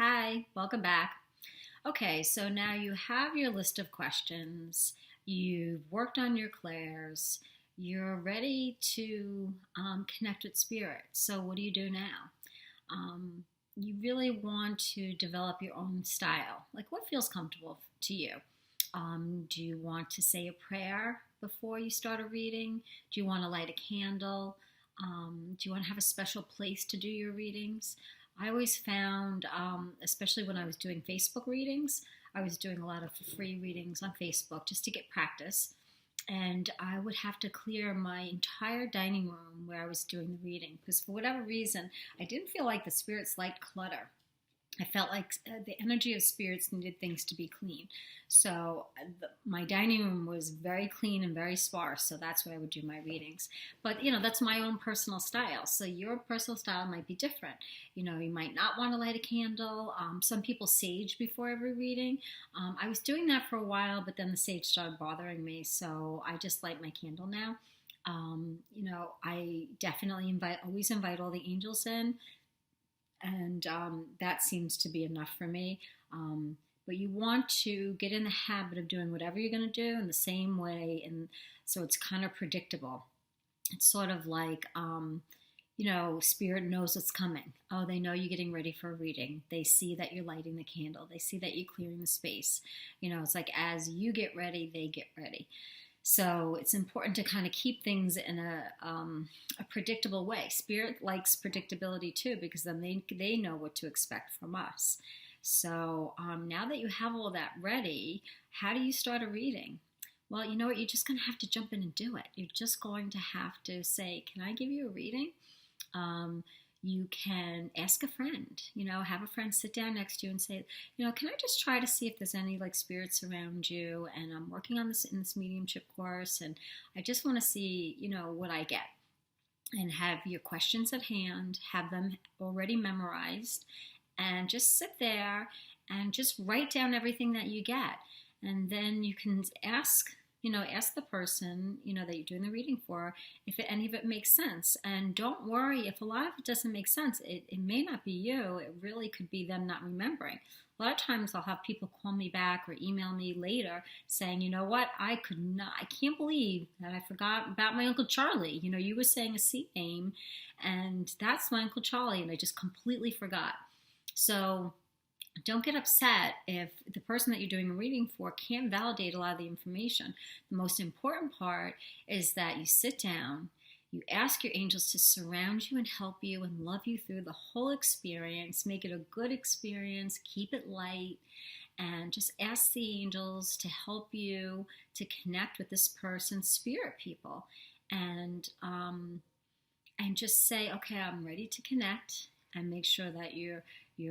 Hi, welcome back. Okay, so now you have your list of questions, you've worked on your clairs, you're ready to connect with spirit. So, what do you do now? You really want to develop your own style. Like, what feels comfortable to you? Do you want to say a prayer before you start a reading? Do you want to light a candle? Do you want to have a special place to do your readings? I always found, especially when I was doing Facebook readings, I was doing a lot of free readings on Facebook just to get practice. And I would have to clear my entire dining room where I was doing the reading because for whatever reason, I didn't feel like the spirits liked clutter. I felt like the energy of spirits needed things to be clean. So my dining room was very clean and very sparse. So that's where I would do my readings. But, that's my own personal style. So your personal style might be different. You might not want to light a candle. Some people sage before every reading. I was doing that for a while, but then the sage started bothering me. So I just light my candle now. I definitely always invite all the angels in. And that seems to be enough for me. But you want to get in the habit of doing whatever you're going to do in the same way, and so it's kind of predictable. It's sort of like, spirit knows what's coming. Oh, they know you're getting ready for a reading. They see that you're lighting the candle. They see that you're clearing the space. It's like as you get ready, they get ready. So it's important to kind of keep things in a predictable way. Spirit likes predictability too, because then they know what to expect from us. So now that you have all that ready, how do you start a reading? Well, you know what? You're just going to have to jump in and do it. You're just going to have to say, can I give you a reading? You can ask a friend, have a friend sit down next to you and say, can I just try to see if there's any like spirits around you? And I'm working on this in this mediumship course, and I just want to see, what I get. And have your questions at hand, have them already memorized, and just sit there and just write down everything that you get. And then you can ask the person, that you're doing the reading for, if any of it makes sense. And don't worry if a lot of it doesn't make sense. It may not be you. It really could be them not remembering. A lot of times I'll have people call me back or email me later saying, you know what, I can't believe that I forgot about my Uncle Charlie. You were saying a sea name, and that's my Uncle Charlie, and I just completely forgot. So don't get upset if the person that you're doing a reading for can't validate a lot of the information. The most important part is that you sit down, you ask your angels to surround you and help you and love you through the whole experience, make it a good experience, keep it light, and just ask the angels to help you to connect with this person's spirit people. And just say, okay, I'm ready to connect, and make sure that you're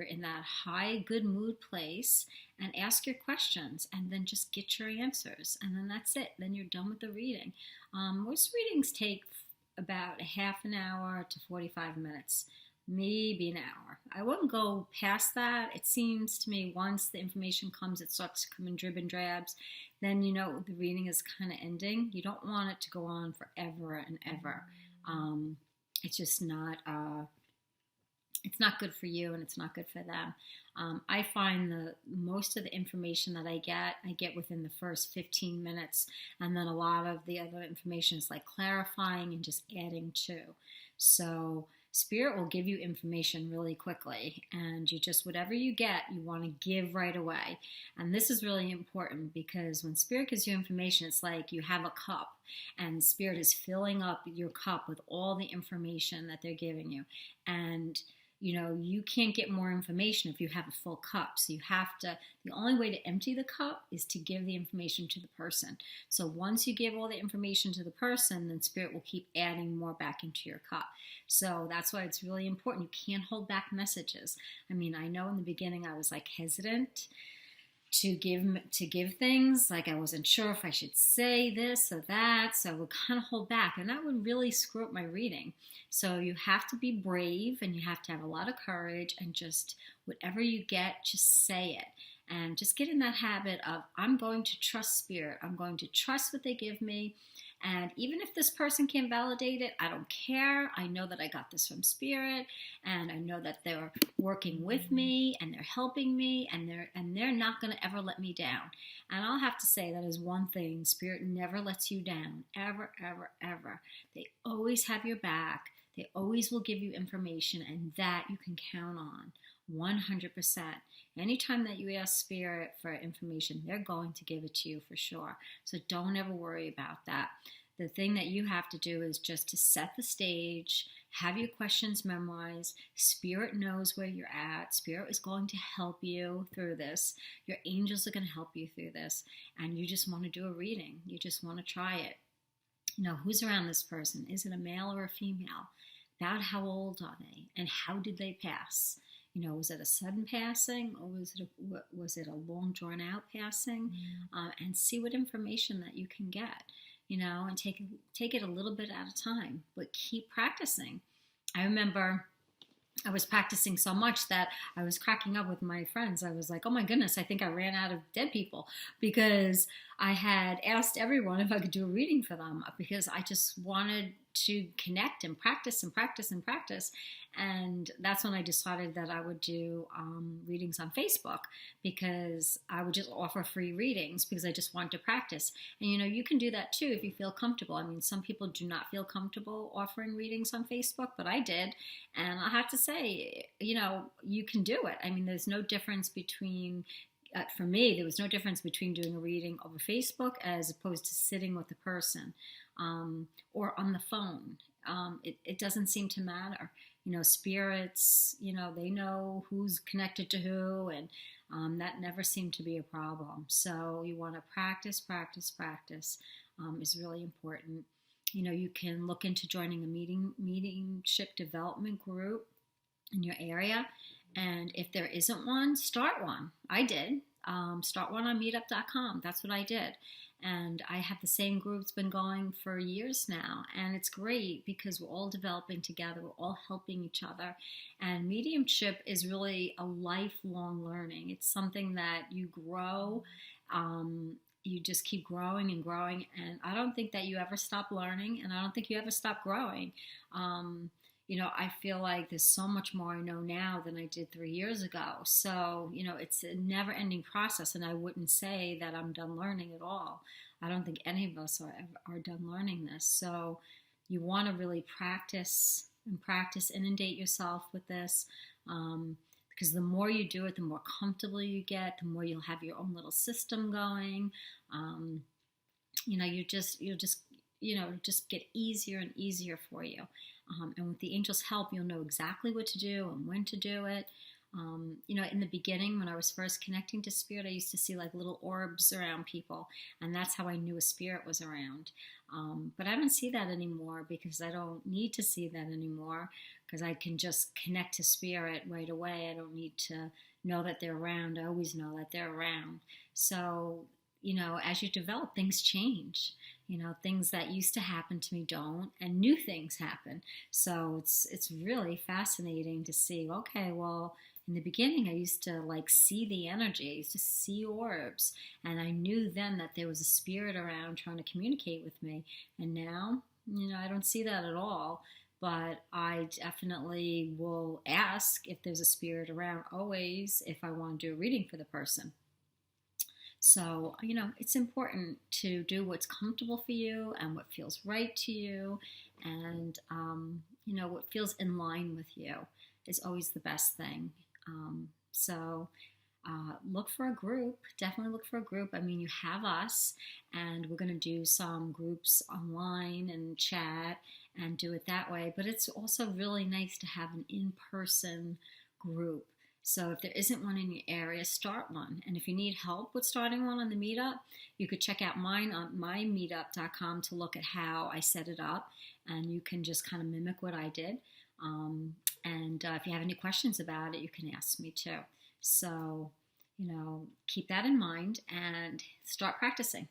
in that high, good mood place, and ask your questions, and then just get your answers. And then that's it. Then you're done with the reading. Most readings take about a half an hour to 45 minutes, maybe an hour. I wouldn't go past that. It seems to me once the information comes, it starts to come in drib and drabs, then the reading is kind of ending. You don't want it to go on forever and ever. It's just not... it's not good for you, and it's not good for them. I find most of the information that I get within the first 15 minutes, and then a lot of the other information is like clarifying and just adding to. So Spirit will give you information really quickly, and whatever you get, you want to give right away. And this is really important because when Spirit gives you information, it's like you have a cup, and Spirit is filling up your cup with all the information that they're giving you. And you can't get more information if you have a full cup. So the only way to empty the cup is to give the information to the person. So once you give all the information to the person, then Spirit will keep adding more back into your cup. So that's why it's really important. You can't hold back messages. I mean, I know in the beginning I was like hesitant to give things, like I wasn't sure if I should say this or that, so I would kind of hold back, and that would really screw up my reading. So you have to be brave, and you have to have a lot of courage, and just whatever you get, just say it. and just get in that habit of, I'm going to trust spirit. I'm going to trust what they give me. And even if this person can't validate it, I don't care. I know that I got this from spirit, and I know that they're working with me and they're helping me, and they're not going to ever let me down. And I'll have to say that is one thing. Spirit never lets you down, ever, ever, ever. They always have your back. They always will give you information, and that you can count on 100%. Anytime that you ask spirit for information, they're going to give it to you for sure. So don't ever worry about that. The thing that you have to do is just to set the stage, have your questions memorized. Spirit knows where you're at. Spirit is going to help you through this. Your angels are going to help you through this. And you just want to do a reading. You just want to try it. Who's around this person? Is it a male or a female? About how old are they? And how did they pass? Was it a sudden passing, or was it a long drawn out passing? And see what information that you can get, and take it a little bit at a time, but keep practicing. I remember I was practicing so much that I was cracking up with my friends. I was like, oh my goodness, I think I ran out of dead people, because I had asked everyone if I could do a reading for them, because I just wanted to connect and practice and practice and practice. And that's when I decided that I would do readings on Facebook, because I would just offer free readings because I just wanted to practice. And you can do that too if you feel comfortable. I mean, some people do not feel comfortable offering readings on Facebook, but I did. And I have to say, you can do it. I mean, there's no difference between for me, there was no difference between doing a reading over Facebook as opposed to sitting with the person or on the phone. It doesn't seem to matter. Spirits, they know who's connected to who, and that never seemed to be a problem. So you want to practice, practice, practice is really important. You can look into joining a mediumship development group in your area. And if there isn't one, start one. I did. Start one on meetup.com. That's what I did. And I have the same group. It's been going for years now. And it's great because we're all developing together. We're all helping each other. And mediumship is really a lifelong learning. It's something that you grow. You just keep growing and growing. And I don't think that you ever stop learning. And I don't think you ever stop growing. I feel like there's so much more I know now than I did 3 years ago. So, it's a never-ending process, and I wouldn't say that I'm done learning at all. I don't think any of us are done learning this. So you want to really practice and practice, inundate yourself with this, because the more you do it, the more comfortable you get, the more you'll have your own little system going. You'll just get easier and easier for you. And with the angels' help, you'll know exactly what to do and when to do it. In the beginning, when I was first connecting to spirit, I used to see like little orbs around people, and that's how I knew a spirit was around. But I don't see that anymore, because I don't need to see that anymore, because I can just connect to spirit right away. I don't need to know that they're around. I always know that they're around. So, as you develop, things change. Things that used to happen to me don't, and new things happen. So it's really fascinating to see, okay, well, in the beginning, I used to see the energy. I used to see orbs, and I knew then that there was a spirit around trying to communicate with me. And now, I don't see that at all. But I definitely will ask if there's a spirit around always if I want to do a reading for the person. So, it's important to do what's comfortable for you and what feels right to you, and, what feels in line with you is always the best thing. Look for a group. Definitely look for a group. I mean, you have us, and we're going to do some groups online and chat and do it that way. But it's also really nice to have an in-person group. So if there isn't one in your area, start one. And if you need help with starting one on the meetup, you could check out mine on mymeetup.com to look at how I set it up. And you can just kind of mimic what I did. If you have any questions about it, you can ask me too. So, keep that in mind and start practicing.